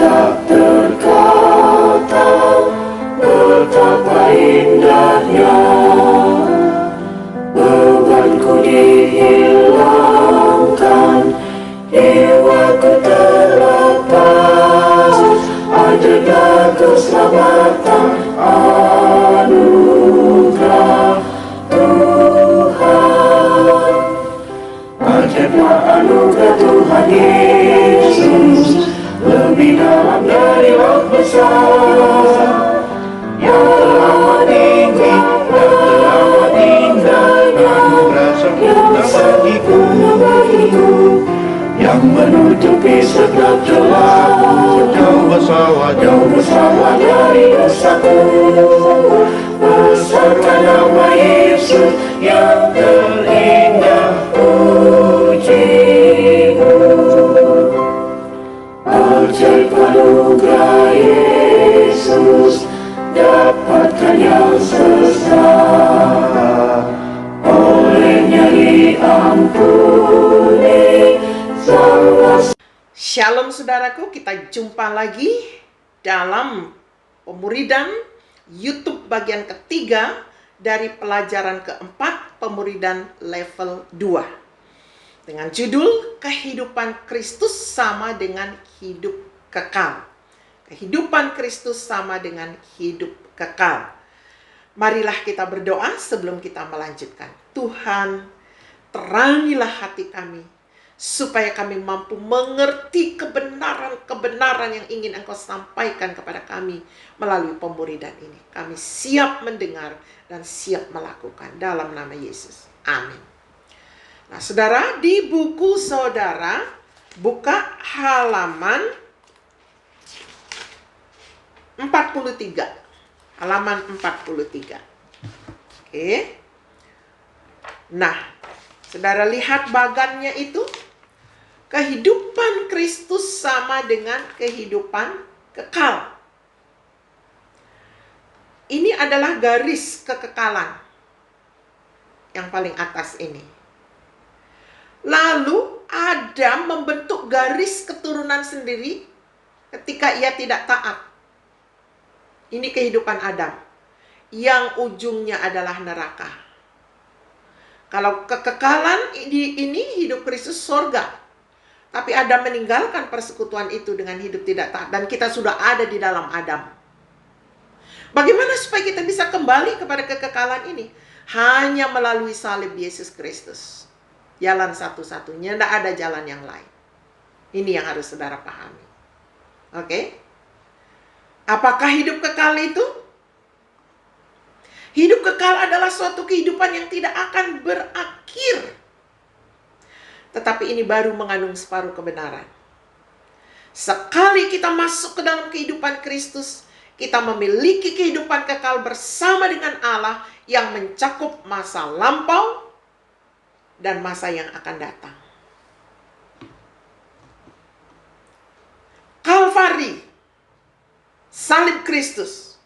tak terkata betapa indahnya bebanku dihilangkan, jiwaku terlepas, ajaibnya keselamatan anugerah Tuhan, ajaibnya anugerah Tuhan Yesus, lebih dalam dari laut besar yang telah meninggi, yang sempurna bagiku, yang menutupi setiap celah, jauh bersama dari dosaku. Besarkan nama Yesus yang terindah, pujimu. Ajaib anugerah Yesus, dapatkan yang sesat, olehnya diampuni semua. Shalom saudaraku, kita jumpa lagi dalam pemuridan YouTube bagian ketiga dari pelajaran keempat pemuridan level 2 dengan judul Kehidupan Kristus sama dengan hidup kekal. Kehidupan Kristus sama dengan hidup kekal. Marilah kita berdoa sebelum kita melanjutkan. Tuhan, terangilah hati kami, supaya kami mampu mengerti kebenaran-kebenaran yang ingin Engkau sampaikan kepada kami melalui pemuridan ini. Kami siap mendengar dan siap melakukan dalam nama Yesus. Amin. Nah, saudara, di buku saudara, buka halaman 43. Halaman 43. Oke. Nah, saudara lihat bagannya itu. Kehidupan Kristus sama dengan kehidupan kekal. Ini adalah garis kekekalan yang paling atas ini. Lalu Adam membentuk garis keturunan sendiri ketika ia tidak taat. Ini kehidupan Adam yang ujungnya adalah neraka. Kalau kekekalan ini hidup Kristus surga. Tapi Adam meninggalkan persekutuan itu dengan hidup tidak taat. Dan kita sudah ada di dalam Adam. Bagaimana supaya kita bisa kembali kepada kekekalan ini? Hanya melalui salib Yesus Kristus. Jalan satu-satunya, tidak ada jalan yang lain. Ini yang harus saudara pahami. Oke? Apakah hidup kekal itu? Hidup kekal adalah suatu kehidupan yang tidak akan berakhir. Tetapi ini baru mengandung separuh kebenaran. Sekali kita masuk ke dalam kehidupan Kristus, kita memiliki kehidupan kekal bersama dengan Allah yang mencakup masa lampau dan masa yang akan datang. Kalvari, salib Kristus,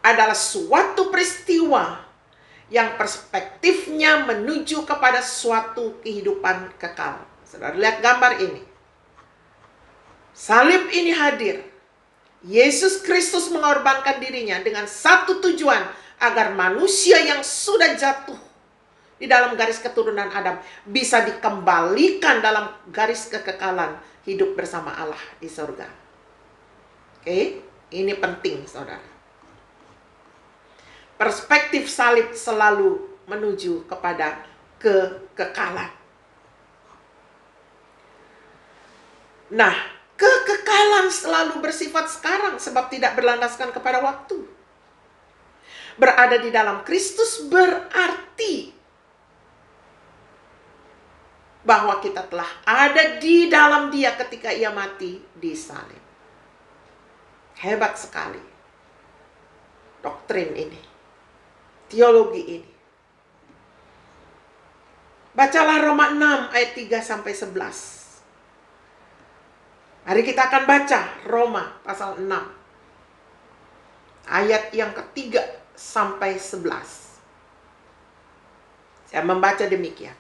adalah suatu peristiwa yang perspektifnya menuju kepada suatu kehidupan kekal. Saudara lihat gambar ini. Salib ini hadir. Yesus Kristus mengorbankan dirinya dengan satu tujuan, agar manusia yang sudah jatuh di dalam garis keturunan Adam bisa dikembalikan dalam garis kekekalan hidup bersama Allah di surga. Oke, ini penting saudara. Perspektif salib selalu menuju kepada kekekalan. Nah, kekekalan selalu bersifat sekarang sebab tidak berlandaskan kepada waktu. Berada di dalam Kristus berarti bahwa kita telah ada di dalam Dia ketika Ia mati di salib. Hebat sekali doktrin ini. Teologi ini. Bacalah Roma 6 ayat 3-11. Mari kita akan baca Roma pasal 6. Ayat yang ketiga sampai 11. Saya membaca demikian.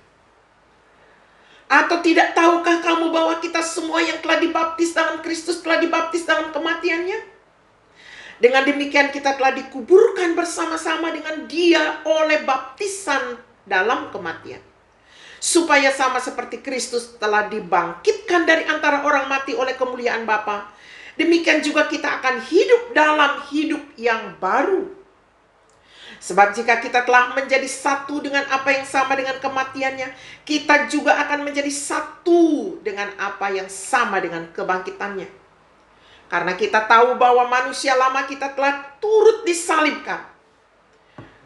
Atau tidak tahukah kamu bahwa kita semua yang telah dibaptis dalam Kristus telah dibaptis dalam kematiannya? Dengan demikian kita telah dikuburkan bersama-sama dengan Dia oleh baptisan dalam kematian, supaya sama seperti Kristus telah dibangkitkan dari antara orang mati oleh kemuliaan Bapa, demikian juga kita akan hidup dalam hidup yang baru. Sebab jika kita telah menjadi satu dengan apa yang sama dengan kematiannya, kita juga akan menjadi satu dengan apa yang sama dengan kebangkitannya. Karena kita tahu bahwa manusia lama kita telah turut disalibkan,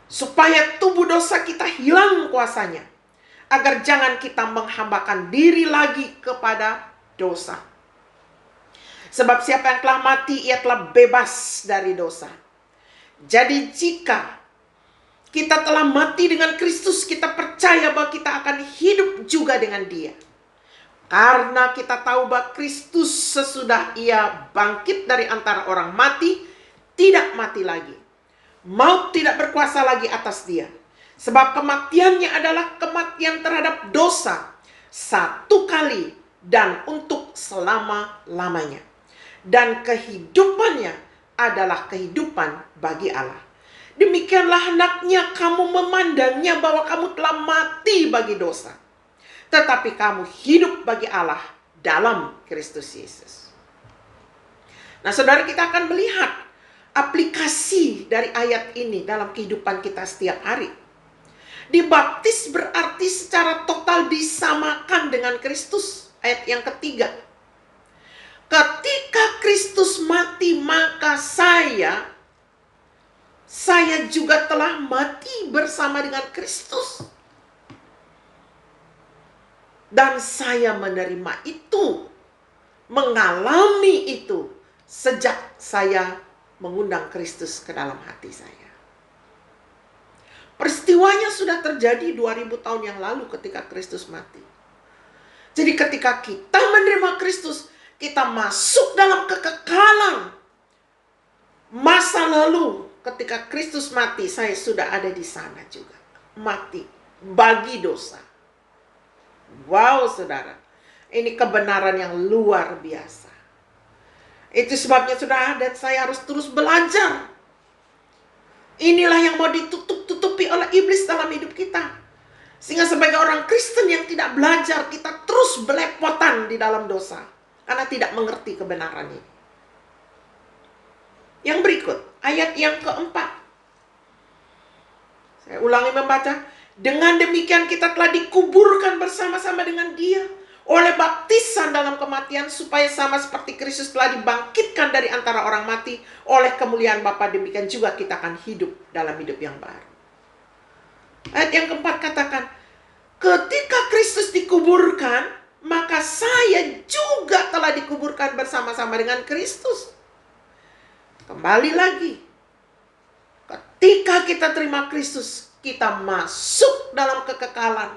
supaya tubuh dosa kita hilang kuasanya, agar jangan kita menghambakan diri lagi kepada dosa. Sebab siapa yang telah mati, ia telah bebas dari dosa. Jadi jika kita telah mati dengan Kristus, kita percaya bahwa kita akan hidup juga dengan Dia. Karena kita tahu bahwa Kristus sesudah Ia bangkit dari antara orang mati, tidak mati lagi. Maut tidak berkuasa lagi atas Dia. Sebab kematiannya adalah kematian terhadap dosa, satu kali dan untuk selama-lamanya. Dan kehidupannya adalah kehidupan bagi Allah. Demikianlah hendaknya kamu memandangnya, bahwa kamu telah mati bagi dosa, tetapi kamu hidup bagi Allah dalam Kristus Yesus. Nah, saudara, kita akan melihat aplikasi dari ayat ini dalam kehidupan kita setiap hari. Dibaptis berarti secara total disamakan dengan Kristus. Ayat yang ketiga. Ketika Kristus mati, maka saya juga telah mati bersama dengan Kristus. Dan saya menerima itu, mengalami itu, sejak saya mengundang Kristus ke dalam hati saya. Peristiwanya sudah terjadi 2000 tahun yang lalu ketika Kristus mati. Jadi ketika kita menerima Kristus, kita masuk dalam kekekalan masa lalu. Ketika Kristus mati, saya sudah ada di sana juga. Mati bagi dosa. Wow, saudara. Ini kebenaran yang luar biasa. Itu sebabnya, saudara, dan saya harus terus belajar. Inilah yang mau ditutup-tutupi oleh iblis dalam hidup kita. Sehingga sebagai orang Kristen yang tidak belajar, kita terus belepotan di dalam dosa. Karena tidak mengerti kebenaran ini. Yang berikut, ayat yang keempat. Saya ulangi membaca. Dengan demikian kita telah dikuburkan bersama-sama dengan Dia oleh baptisan dalam kematian, supaya sama seperti Kristus telah dibangkitkan dari antara orang mati oleh kemuliaan Bapa, demikian juga kita akan hidup dalam hidup yang baru. Ayat yang keempat katakan, ketika Kristus dikuburkan, maka saya juga telah dikuburkan bersama-sama dengan Kristus. Kembali lagi, ketika kita terima Kristus, kita masuk dalam kekekalan.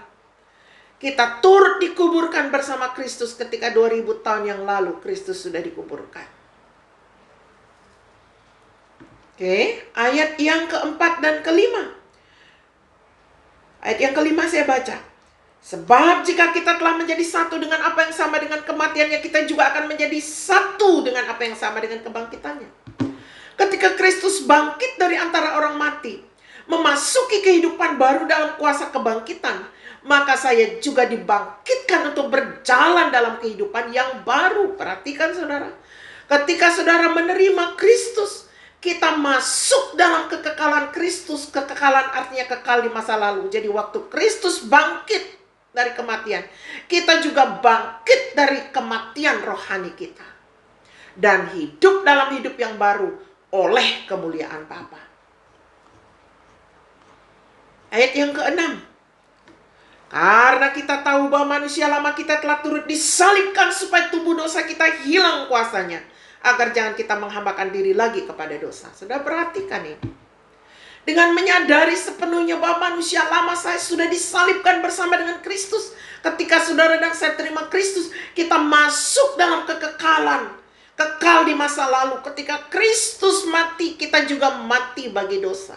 Kita turut dikuburkan bersama Kristus ketika 2000 tahun yang lalu Kristus sudah dikuburkan. Oke, ayat yang keempat dan kelima. Ayat yang kelima saya baca. Sebab jika kita telah menjadi satu dengan apa yang sama dengan kematiannya, kita juga akan menjadi satu dengan apa yang sama dengan kebangkitannya. Ketika Kristus bangkit dari antara orang mati, memasuki kehidupan baru dalam kuasa kebangkitan, maka saya juga dibangkitkan untuk berjalan dalam kehidupan yang baru. Perhatikan, saudara. Ketika saudara menerima Kristus, kita masuk dalam kekekalan Kristus. Kekekalan artinya kekal di masa lalu. Jadi waktu Kristus bangkit dari kematian, kita juga bangkit dari kematian rohani kita. Dan hidup dalam hidup yang baru oleh kemuliaan Bapa. Ayat yang ke-6. Karena kita tahu bahwa manusia lama kita telah turut disalibkan, supaya tubuh dosa kita hilang kuasanya, agar jangan kita menghambakan diri lagi kepada dosa. Sudah perhatikan ini. Dengan menyadari sepenuhnya bahwa manusia lama saya sudah disalibkan bersama dengan Kristus. Ketika saudara dan saya terima Kristus, kita masuk dalam kekekalan. Kekal di masa lalu. Ketika Kristus mati, kita juga mati bagi dosa.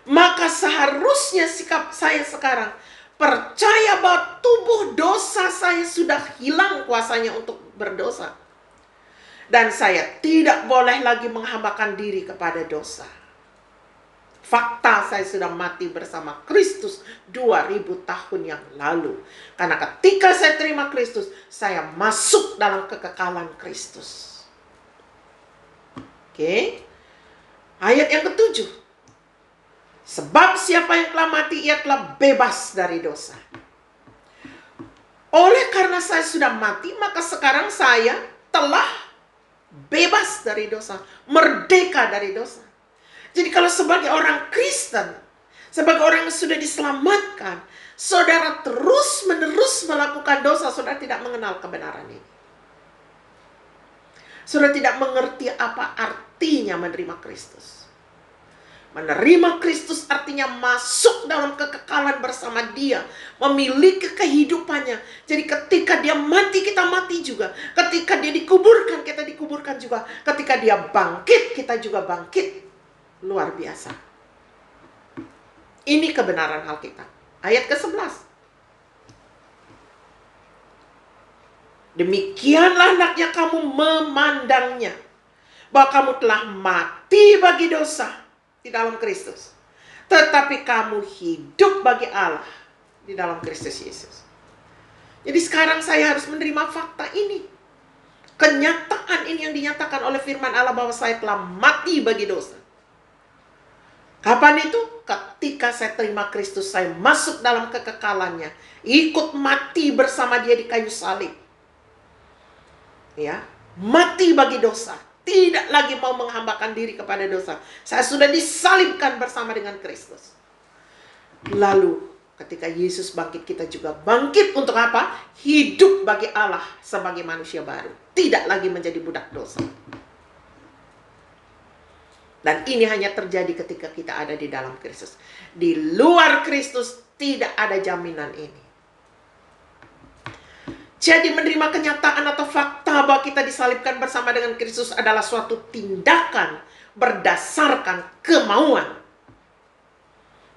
Maka seharusnya sikap saya sekarang, percaya bahwa tubuh dosa saya sudah hilang kuasanya untuk berdosa. Dan saya tidak boleh lagi menghambakan diri kepada dosa. Fakta, saya sudah mati bersama Kristus 2000 tahun yang lalu. Karena ketika saya terima Kristus, saya masuk dalam kekekalan Kristus. Oke. Ayat yang ketujuh. Sebab siapa yang telah mati, ia telah bebas dari dosa. Oleh karena saya sudah mati, maka sekarang saya telah bebas dari dosa. Merdeka dari dosa. Jadi kalau sebagai orang Kristen, sebagai orang yang sudah diselamatkan, saudara terus-menerus melakukan dosa, saudara tidak mengenal kebenaran ini. Saudara tidak mengerti apa artinya menerima Kristus. Menerima Kristus artinya masuk dalam kekekalan bersama Dia, memiliki kehidupannya. Jadi ketika Dia mati, kita mati juga. Ketika Dia dikuburkan, kita dikuburkan juga. Ketika Dia bangkit, kita juga bangkit. Luar biasa. Ini kebenaran Alkitab. Ayat ke-11. Demikianlah hendaknya kamu memandangnya, bahwa kamu telah mati bagi dosa di dalam Kristus, tetapi kamu hidup bagi Allah di dalam Kristus Yesus. Jadi sekarang saya harus menerima fakta ini. Kenyataan ini yang dinyatakan oleh firman Allah bahwa saya telah mati bagi dosa. Kapan itu? Ketika saya terima Kristus, saya masuk dalam kekekalannya, ikut mati bersama Dia di kayu salib. Ya, mati bagi dosa, tidak lagi mau menghambakan diri kepada dosa. Saya sudah disalibkan bersama dengan Kristus. Lalu ketika Yesus bangkit, kita juga bangkit untuk apa? Hidup bagi Allah sebagai manusia baru, tidak lagi menjadi budak dosa. Dan ini hanya terjadi ketika kita ada di dalam Kristus. Di luar Kristus tidak ada jaminan ini. Jadi menerima kenyataan atau fakta bahwa kita disalibkan bersama dengan Kristus adalah suatu tindakan berdasarkan kemauan.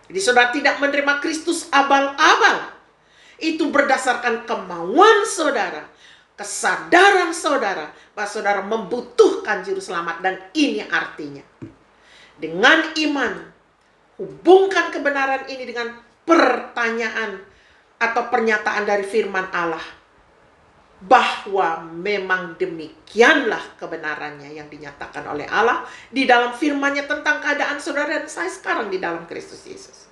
Jadi saudara tidak menerima Kristus abal-abal. Itu berdasarkan kemauan saudara. Kesadaran saudara bahwa saudara membutuhkan juru selamat. Dan ini artinya, dengan iman, hubungkan kebenaran ini dengan pertanyaan atau pernyataan dari firman Allah, bahwa memang demikianlah kebenarannya yang dinyatakan oleh Allah di dalam firman-Nya tentang keadaan saudara dan saya sekarang di dalam Kristus Yesus.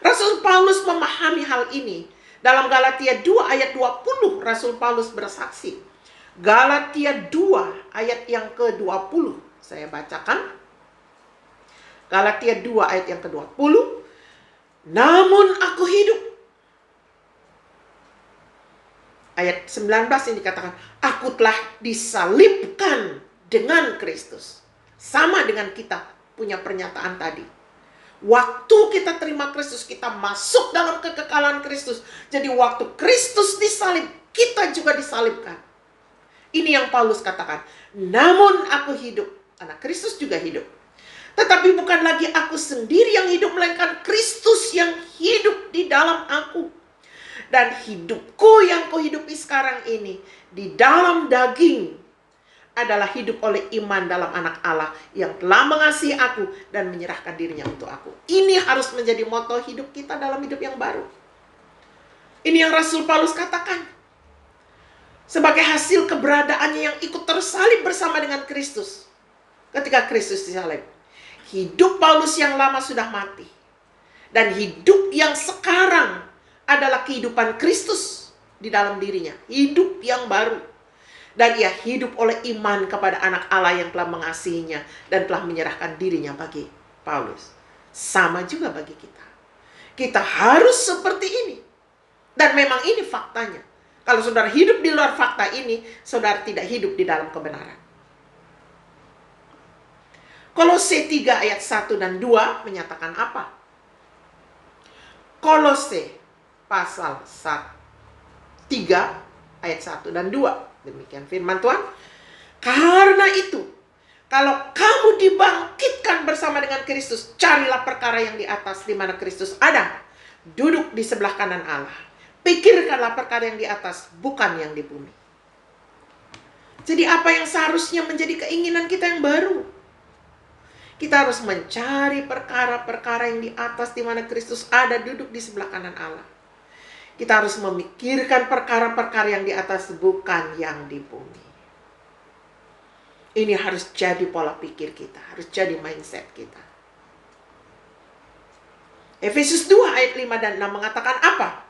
Rasul Paulus memahami hal ini. Dalam Galatia 2 ayat 20, Rasul Paulus bersaksi. Galatia 2 ayat yang ke-20. Saya bacakan. Galatia 2 ayat yang ke-20. Namun aku hidup. Ayat 19 ini dikatakan, aku telah disalibkan dengan Kristus. Sama dengan kita punya pernyataan tadi. Waktu kita terima Kristus, kita masuk dalam kekekalan Kristus. Jadi waktu Kristus disalib, kita juga disalibkan. Ini yang Paulus katakan. Namun aku hidup, karena Kristus juga hidup. Tetapi bukan lagi aku sendiri yang hidup, melainkan Kristus yang hidup di dalam aku. Dan hidupku yang kuhidupi sekarang ini di dalam daging adalah hidup oleh iman dalam anak Allah yang telah mengasihi aku dan menyerahkan dirinya untuk aku. Ini harus menjadi moto hidup kita dalam hidup yang baru. Ini yang Rasul Paulus katakan. Sebagai hasil keberadaannya yang ikut tersalib bersama dengan Kristus. Ketika Kristus disalib. Hidup Paulus yang lama sudah mati. Dan hidup yang sekarang adalah kehidupan Kristus di dalam dirinya. Hidup yang baru. Dan ia hidup oleh iman kepada anak Allah yang telah mengasihinya dan telah menyerahkan dirinya bagi Paulus. Sama juga bagi kita. Kita harus seperti ini. Dan memang ini faktanya. Kalau saudara hidup di luar fakta ini, saudara tidak hidup di dalam kebenaran. Kolose 3 ayat 1 dan 2 menyatakan apa? Kolose pasal 3 ayat 1 dan 2. Demikian firman Tuhan. Karena itu, kalau kamu dibangkitkan bersama dengan Kristus, carilah perkara yang di atas di mana Kristus ada. duduk di sebelah kanan Allah. Pikirkanlah perkara yang di atas, bukan yang di bumi. Jadi apa yang seharusnya menjadi keinginan kita yang baru? Kita harus mencari perkara-perkara yang di atas, di mana Kristus ada duduk di sebelah kanan Allah. Kita harus memikirkan perkara-perkara yang di atas, bukan yang di bumi. Ini harus jadi pola pikir kita, harus jadi mindset kita. Efesus 2 ayat 5 dan 6 mengatakan apa?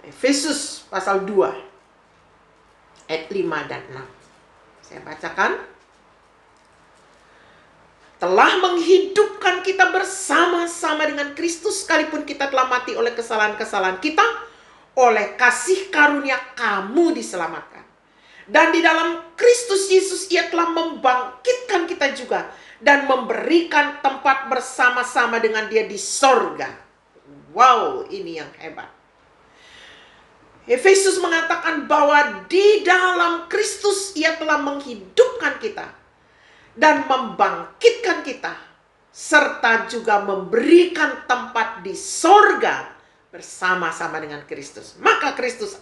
Efesus pasal 2 ayat 5 dan 6. Saya bacakan. Telah menghidupkan kita bersama-sama dengan Kristus, sekalipun kita telah mati oleh kesalahan-kesalahan kita, oleh kasih karunia kamu diselamatkan. Dan di dalam Kristus Yesus Ia telah membangkitkan kita juga dan memberikan tempat bersama-sama dengan Dia di sorga. Wow, ini yang hebat. Efesus mengatakan bahwa di dalam Kristus Ia telah menghidupkan kita dan membangkitkan kita, serta juga memberikan tempat di sorga bersama-sama dengan Kristus. Maka Kristus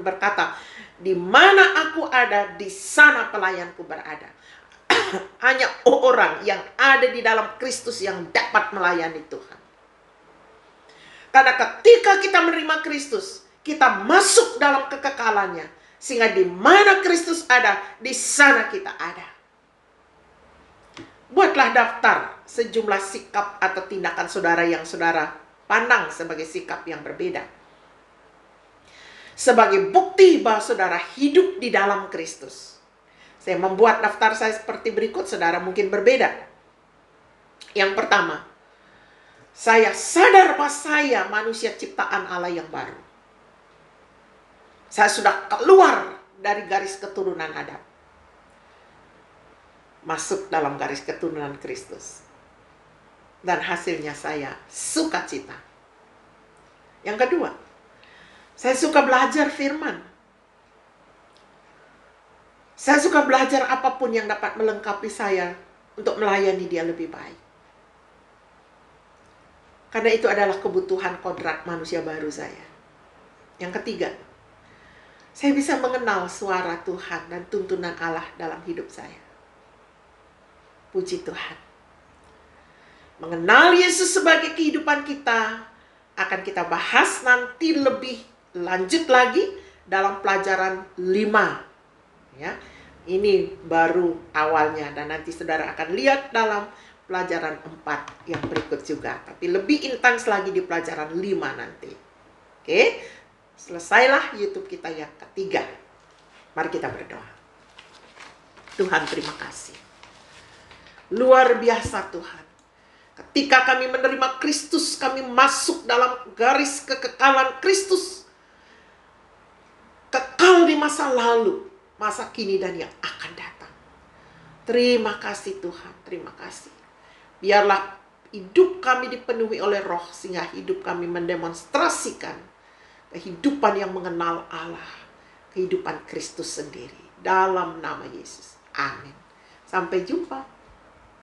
berkata, di mana aku ada, di sana pelayanku berada. Hanya orang yang ada di dalam Kristus yang dapat melayani Tuhan. Karena ketika kita menerima Kristus, kita masuk dalam kekekalannya. Sehingga di mana Kristus ada, di sana kita ada. Buatlah daftar sejumlah sikap atau tindakan saudara yang saudara pandang sebagai sikap yang berbeda. Sebagai bukti bahwa saudara hidup di dalam Kristus. Saya membuat daftar saya seperti berikut, saudara mungkin berbeda. Yang pertama, saya sadar bahwa saya manusia ciptaan Allah yang baru. Saya sudah keluar dari garis keturunan Adam, masuk dalam garis keturunan Kristus. Dan hasilnya saya sukacita. Yang kedua, saya suka belajar firman. Saya suka belajar apapun yang dapat melengkapi saya untuk melayani Dia lebih baik. Karena itu adalah kebutuhan kodrat manusia baru saya. Yang ketiga, saya bisa mengenal suara Tuhan dan tuntunan Allah dalam hidup saya. Puji Tuhan. Mengenal Yesus sebagai kehidupan kita akan kita bahas nanti lebih lanjut lagi dalam pelajaran 5. Ya, ini baru awalnya dan nanti saudara akan lihat dalam pelajaran 4 yang berikut juga. Tapi lebih intens lagi di pelajaran 5 nanti. Oke, selesailah YouTube kita yang ketiga. Mari kita berdoa. Tuhan, terima kasih. Luar biasa Tuhan. Ketika kami menerima Kristus, kami masuk dalam garis kekekalan Kristus. Kekal di masa lalu, masa kini dan yang akan datang. Terima kasih Tuhan, terima kasih. Biarlah hidup kami dipenuhi oleh Roh, sehingga hidup kami mendemonstrasikan kehidupan yang mengenal Allah, kehidupan Kristus sendiri. Dalam nama Yesus, amin. Sampai jumpa.